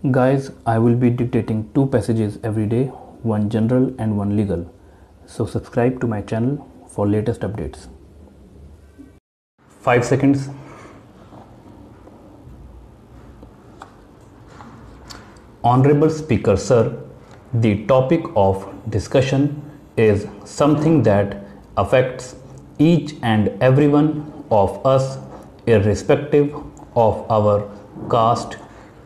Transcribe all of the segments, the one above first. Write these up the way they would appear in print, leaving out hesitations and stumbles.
Guys, I will be dictating 2 passages every day, one general and one legal. So subscribe to my channel for latest updates. 5 seconds. Honorable Speaker Sir, the topic of discussion is something that affects each and every one of us irrespective of our caste,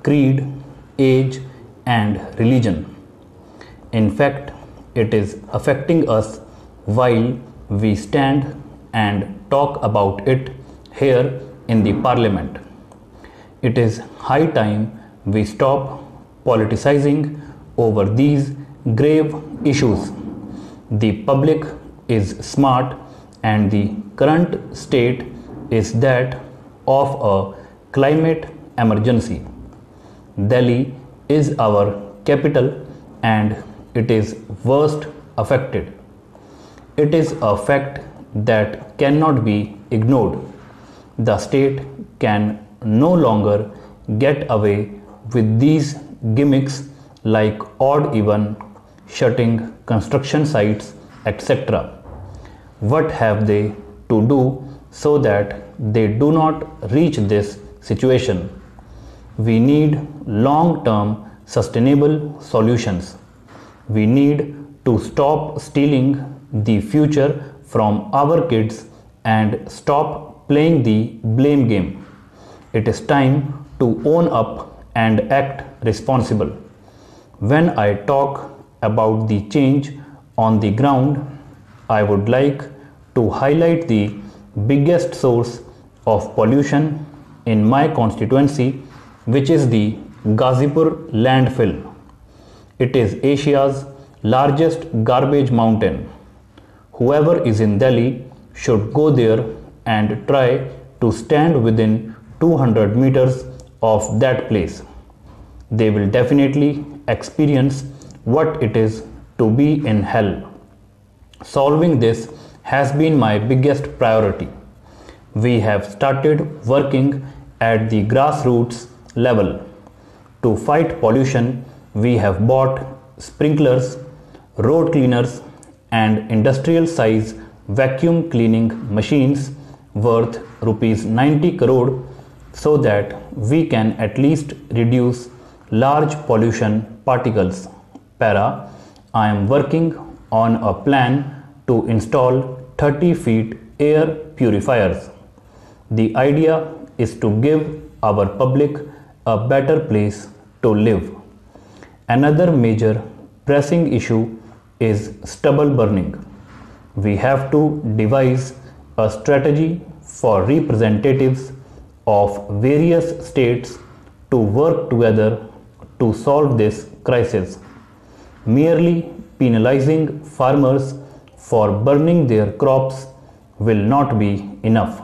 creed, age and religion. In fact, it is affecting us while we stand and talk about it here in the Parliament. It is high time we stop politicizing over these grave issues. The public is smart and the current state is that of a climate emergency. Delhi is our capital and it is worst affected. It is a fact that cannot be ignored. The state can no longer get away with these gimmicks like odd even, shutting construction sites, etc. What have they to do so that they do not reach this situation? We need long-term sustainable solutions. We need to stop stealing the future from our kids and stop playing the blame game. It is time to own up and act responsible. When I talk about the change on the ground, I would like to highlight the biggest source of pollution in my constituency, which is the Ghazipur landfill. It is Asia's largest garbage mountain. Whoever is in Delhi should go there and try to stand within 200 meters of that place. They will definitely experience what it is to be in hell. Solving this has been my biggest priority. We have started working at the grassroots level. To fight pollution, we have bought sprinklers, road cleaners and industrial size vacuum cleaning machines worth rupees 90 crore so that we can at least reduce large pollution particles. Para, I am working on a plan to install 30 feet air purifiers. The idea is to give our public a better place to live. Another major pressing issue is stubble burning. We have to devise a strategy for representatives of various states to work together to solve this crisis. Merely penalizing farmers for burning their crops will not be enough.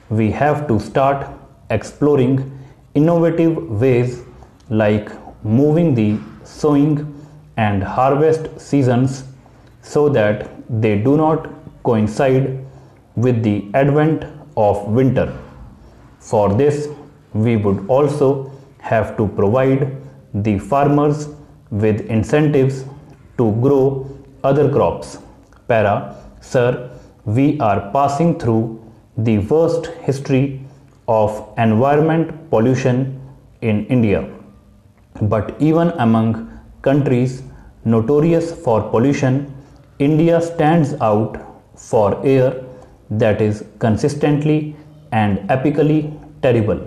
We have to start exploring innovative ways like moving the sowing and harvest seasons so that they do not coincide with the advent of winter. For this, we would also have to provide the farmers with incentives to grow other crops. Para, sir, we are passing through the worst history of environment pollution in India. But even among countries notorious for pollution, India stands out for air that is consistently and epically terrible.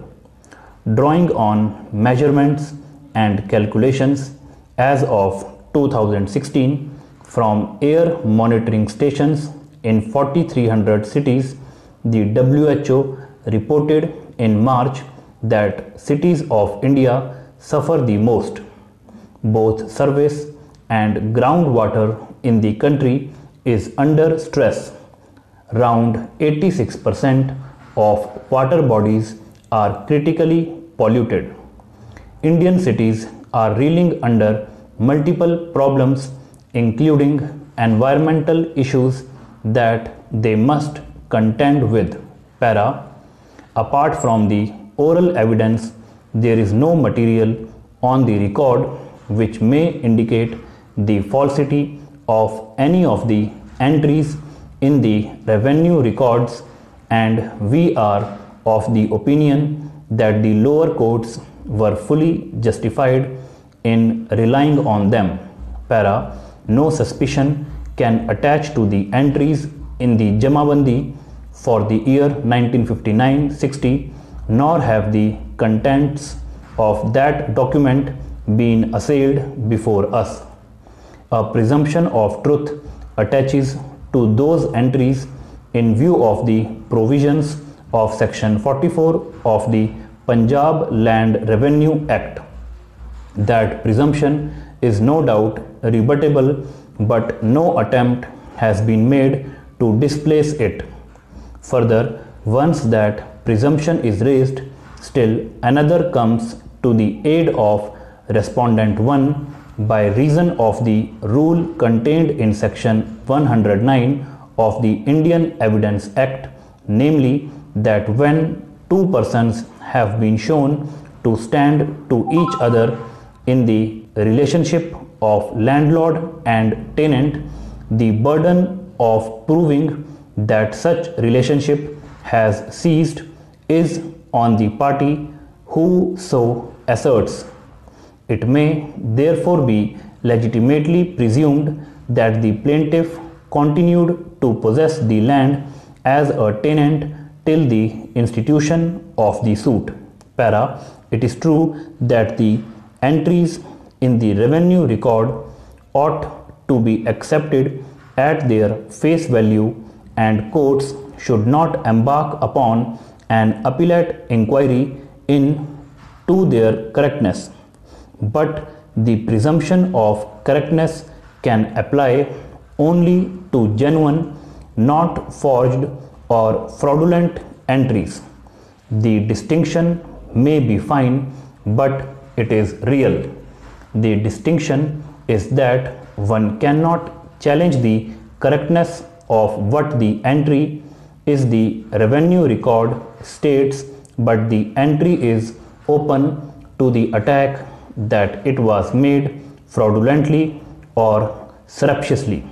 Drawing on measurements and calculations as of 2016 from air monitoring stations in 4,300 cities, the WHO reported in March that cities of India suffer the most. Both surface and groundwater in the country is under stress. Around 86% of water bodies are critically polluted. Indian cities are reeling under multiple problems, including environmental issues that they must contend with. Para, apart from the oral evidence, there is no material on the record which may indicate the falsity of any of the entries in the revenue records, and we are of the opinion that the lower courts were fully justified in relying on them. Para. No suspicion can attach to the entries in the Jamabandi for the year 1959-60, nor have the contents of that document been assailed before us. A presumption of truth attaches to those entries in view of the provisions of section 44 of the Punjab Land Revenue Act. That presumption is no doubt rebuttable, but no attempt has been made to displace it. Further, once that presumption is raised, still another comes to the aid of respondent 1 by reason of the rule contained in section 109 of the Indian Evidence Act, namely that when two persons have been shown to stand to each other in the relationship of landlord and tenant, the burden of proving that such relationship has ceased is on the party who so asserts. It may therefore be legitimately presumed that the plaintiff continued to possess the land as a tenant till the institution of the suit. Para. It is true that the entries in the revenue record ought to be accepted at their face value, and courts should not embark upon an appellate inquiry into their correctness. But the presumption of correctness can apply only to genuine, not forged or fraudulent entries. The distinction may be fine, but it is real. The distinction is that one cannot challenge the correctness of what the entry is the revenue record states, but the entry is open to the attack that it was made fraudulently or surreptitiously.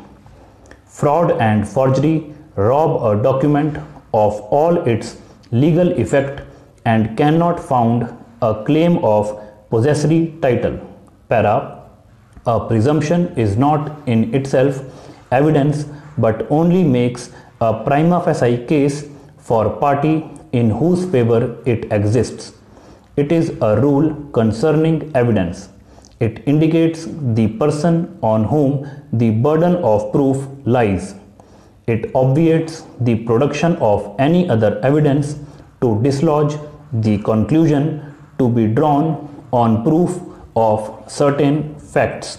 Fraud and forgery rob a document of all its legal effect and cannot found a claim of possessory title. Para. A presumption is not in itself evidence, but only makes a prima facie case for party in whose favor it exists. It is a rule concerning evidence. It indicates the person on whom the burden of proof lies. It obviates the production of any other evidence to dislodge the conclusion to be drawn on proof of certain facts.